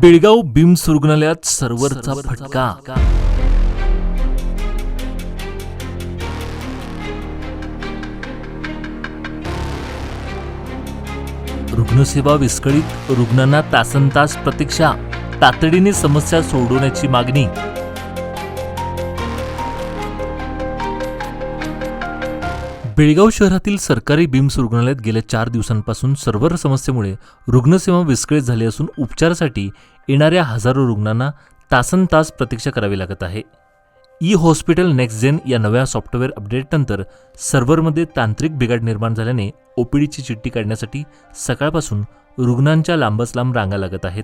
Belgaum beams रुग्णालयात सर्व्हरचा फटका. रुग्णसेवा विस्कळीत, रुग्णांना तासनतास प्रतीक्षा, तातडीने समस्या सोडवण्याची मागणी. बेळगाव शहरातील सरकारी बिम्स रुग्णालयात गेल्या 4 दिवसांपासून सर्व्हर समस्येमुळे रुग्णसेवा विस्कळीत झाली असून उपचारासाठी येणाऱ्या हजारो रुग्णांना तासनतास प्रतीक्षा करावी लागत आहे. ई हॉस्पिटल नेक्स्ट जेन या नव्या सॉफ्टवेअर अपडेटनंतर सर्व्हरमध्ये तांत्रिक बिघाड निर्माण झाल्याने ओपीडीची चिठ्ठी काढण्यासाठी सकाळपासून रुग्णांच्या लांबच लांब रांगा लागत आहेत.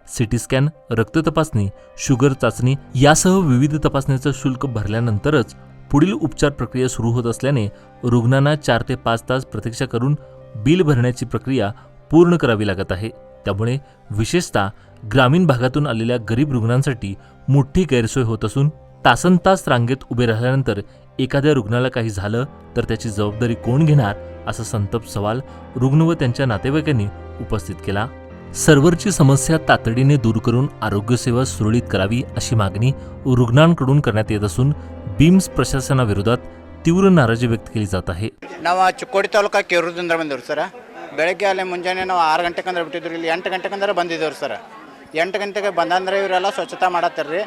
सिटी स्कॅन, रक्त तपासणी, शुगर चाचणी यासह विविध तपासणीचं शुल्क भरल्यानंतरच पुढील उपचार प्रक्रिया सुरू होत असल्याने रुग्णांना 4 ते 5 तास प्रतीक्षा करून बिल भरण्याची प्रक्रिया पूर्ण करावी लागत आहे. त्यामुळे विशेषतः ग्रामीण भागातून आलेल्या गरीब रुग्णांसाठी मोठी गैरसोय होत असून तासनतास रांगेत उभे राहिल्यानंतर एखाद्या रुग्णाला काही झालं तर त्याची जबाबदारी कोण घेणार, असा संतप्त सवाल रुग्ण व त्यांच्या नातेवाईकांनी उपस्थित केला. सर्व्हरची समस्या तातडीने दूर करून आरोग्यसेवा सुरळीत करावी अशी मागणी रुग्णांकडून करण्यात येत असून बिम्स प्रशासनाविरोधात तीव्र नाराजी व्यक्त केली जात आहे. ನಾವು ಚಿಕ್ಕೋಡಿ ತಾಲೂಕು ಕೇರೂರದಿಂದ ಬಂದಿವ್ರಿ ಸರ್. ಬೆಳಗ್ಗೆ ಅಲ್ಲಿ ಮುಂಜಾನೆ ನಾವು 6 ಗಂಟೆಗೆ ಅಂದ್ರೆ ಬಿಟ್ಟಿದ್ರಿ, ಇಲ್ಲಿ 8 ಗಂಟೆಗೆ ಅಂದ್ರೆ ಬಂದಿದ್ದೇವ್ರಿ ಸರ್. 8 ಗಂಟೆಗೆ ಬಂದಂದ್ರೆ ಇವರೆಲ್ಲ ಸ್ವಚ್ಛತಾ ಮಾಡತ್ತಾರ್ರಿ.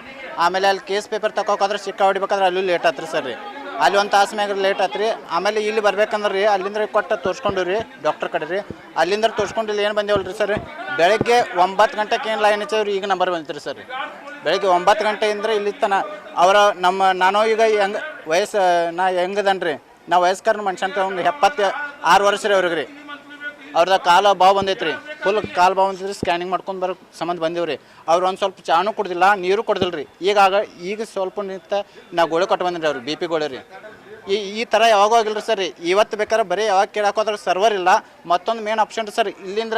ಆಮೇಲೆ ಅಲ್ಲಿ ಕೇಸ್ ಪೇಪರ್ ತಗೋಕಾದ್ರೆ ಸಿಕ್ಕ ಹೊಡಿಬೇಕಾದ್ರೆ ಅಲ್ಲೂ ಲೇಟ್ ಆತ್ರಿ ಸರ್ ರೀ. ಅಲ್ಲಿ ಒಂದು ತಾಸು ಮ್ಯಾಗ ಲೇಟ್ ಆತ್ರಿ. ಆಮೇಲೆ ಇಲ್ಲಿ ಬರ್ಬೇಕಂದ್ರೆ ರೀ ಅಲ್ಲಿಂದ ಕೊಟ್ಟು ತೋರಿಸ್ಕೊಂಡು ರೀ ಡಾಕ್ಟರ್ ಕಡೆ ರೀ, ಅಲ್ಲಿಂದ ತೋರಿಸ್ಕೊಂಡು ಇಲ್ಲಿ ಏನು ಬಂದೇವಲ್ರಿ ಸರ್. ಬೆಳಗ್ಗೆ 9 ಗಂಟೆಗೆ ಏನು ಲೈನ್ ಹಚ್ಚವ್ರಿ, ಈಗ ನಂಬರ್ ಬಂದಿತ್ತು ಸರ್. ಬೆಳಗ್ಗೆ 9 ಗಂಟೆಯಿಂದ ಇಲ್ಲಿ ತನ ಅವರ ನಾನು ಈಗ ಹೆಂಗೆ ವಯಸ್ಸು ನಾ ಹೆಂಗದನ್ರಿ, ನಾ ವಯಸ್ಕರ ಮನುಷ್ಯ ಅಂತ ಒಂದು 76 ವರ್ಷ ರೀ ಅವ್ರಿಗೆ ರೀ. ಅವ್ರದ ಕಾಲ ಬಾವು ಬಂದೈತೆ ರೀ, ಫುಲ್ ಕಾಲು ಬಾವು ಬಂದಿದ್ರಿ. ಸ್ಕ್ಯಾನಿಂಗ್ ಮಾಡ್ಕೊಂಡು ಬರೋ ಸಂಬಂಧ ಬಂದೀವ್ರಿ. ಅವ್ರು ಒಂದು ಸ್ವಲ್ಪ ಚಾನು ಕುಡ್ದಿಲ್ಲ, ನೀರು ಕುಡ್ದಿಲ್ಲ ರೀ. ಈಗ ಸ್ವಲ್ಪ ನಿಂತ ನಾ ಗೋಳೆ ಕೊಟ್ಟು ಬಂದಿರಿ ಅವ್ರು, BP ಗೋಳೆ ರೀ. ಈ ಥರ ಯಾವಾಗೂ ಆಗಿಲ್ಲ ರೀ ಸರ್. ಇವತ್ತು ಬೇಕಾದ್ರೆ ಬರೀ ಯಾವಾಗ ಕೇಳಕ್ಕೆ ಹೋದ್ರೆ ಸರ್ವರ್ ಇಲ್ಲ. ಮತ್ತೊಂದು ಮೇನ್ ಆಪ್ಷನ್ ರೀ ಸರ್, ಇಲ್ಲಿಂದ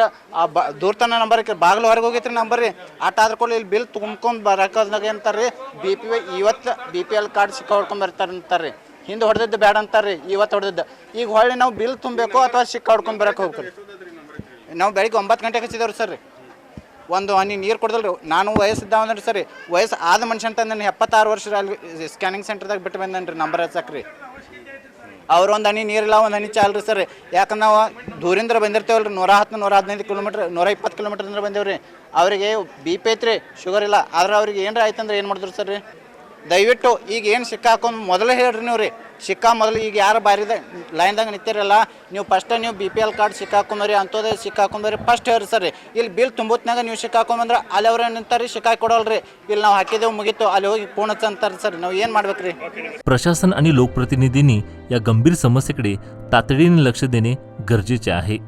ದೂರತನ ನಂಬರ್ ಬಾಗಿಲು ಹೊರಗೆ ಹೋಗೈತೆ ರೀ ನಂಬರ್ ರೀ. ಆಟಾದ್ರ ಕೂಡ ಇಲ್ಲಿ ಬಿಲ್ ತುಂಬ್ಕೊಂಡು ಬರೋದಾಗ ಏನಂತಾರೆ ರೀ, ಇವತ್ತು BPL ಕಾರ್ಡ್ ಸಿಕ್ಕ ಹೊಡ್ಕೊಂಡು ಬರ್ತಾರೆ ಅಂತಾರೆ ರೀ. ಹಿಂದೆ ಹೊಡೆದಿದ್ದು ಬೇಡ ಅಂತಾರೆ ರೀ, ಇವತ್ತು ಹೊಡೆದಿದ್ದು. ಈಗ ಹೊಳ್ಳಿ ನಾವು ಬಿಲ್ ತುಂಬಬೇಕು ಅಥವಾ ಸಿಕ್ಕ ಹೊಡ್ಕೊಂಡು ಬರೋಕೆ ಹೋಗ್ತೀವಿ. ನಾವು ಬೆಳಿಗ್ಗೆ 9 ಗಂಟೆಗೆ ಹಚ್ಚಿದೇವ್ರಿ ಸರ್. ಒಂದು ಹನಿ ನೀರು ಕೊಡ್ದಲ್ರಿ. ನಾನು ವಯಸ್ಸಿದ್ದಾವಂದ್ರಿ ಸರ್, ವಯಸ್ಸು ಆದ ಮನುಷ್ಯ ಅಂತ ನಾನು 76 ವರ್ಷ ಅಲ್ಲಿ ಸ್ಕ್ಯಾನಿಂಗ್ ಸೆಂಟರ್ದಾಗ ಬಿಟ್ಟು ಬಂದೇನೆ ರೀ ನಂಬರ್ ಹಚ್ಚಕ್ರಿ. ಅವ್ರು ಒಂದು ಹನಿ ನೀರಿಲ್ಲ, ಒಂದು ಹನಿ ಚಾಲ್ರಿ ಸರ್. ಯಾಕಂದ್ರೆ ನಾವು ದೂರಿಂದ ಬಂದಿರ್ತೇವಲ್ರಿ, 110, 115 ಕಿಲೋಮೀಟ್ರ್, 120 ಕಿಲೋಮೀಟ್ರಿಂದ ಬಂದೇವ್ರಿ. ಅವರಿಗೆ BP ಐತ್ರಿ, ಶುಗರ್ ಇಲ್ಲ. ಆದ್ರೆ ಅವ್ರಿಗೆ ಏನಾರ ಆಯ್ತಂದ್ರೆ ಏನು ಮಾಡಿದ್ರು ಸರ್ ರೀ. ದಯವಿಟ್ಟು ಈಗ ಏನು ಸಿಕ್ಕ ಹಾಕೊಂಡು ಮೊದಲೇ ಹೇಳ್ರಿ ನೀವು ರೀ. ಸಿಕ್ಕ ಮೊದಲು ಈಗ ಯಾರು ಬಾರಿದ ಲೈನ್ದಾಗ ನಿಂತಿರಲ್ಲ, ನೀವು ಫಸ್ಟ್ ನೀವು BPL ಕಾರ್ಡ್ ಸಿಕ್ಕ ಹಾಕೊಂಬರಿ, ಅಂಥದ್ದೇ ಸಿಕ್ಕ ಹಾಕೊಂಬರಿ ಫಸ್ಟ್ ಹೇಳ್ರಿ ಸರ್. ಇಲ್ಲಿ ಬಿಲ್ ತುಂಬತ್ನಾಗ ನೀವು ಸಿಕ್ಕ ಹಾಕೊಂಬಂದ್ರೆ ಅಲ್ಲಿ ಅವ್ರು ನಿಂತಾರೆ ಶಿಕಾಯಿ ಕೊಡೋಲ್ರಿ. ಇಲ್ಲಿ ನಾವು ಹಾಕಿದೆವು ಮುಗೀತು, ಅಲ್ಲಿ ಹೋಗಿ ಪೂರ್ಣच ಅಂತಾರೆ ಸರ್. ನಾವು ಏನು ಮಾಡ್ಬೇಕ್ರಿ. प्रशासन आणि लोकप्रतिनिधींनी या गंभीर समस्येकडे तातडीने लक्ष देणे गरजेचे आहे.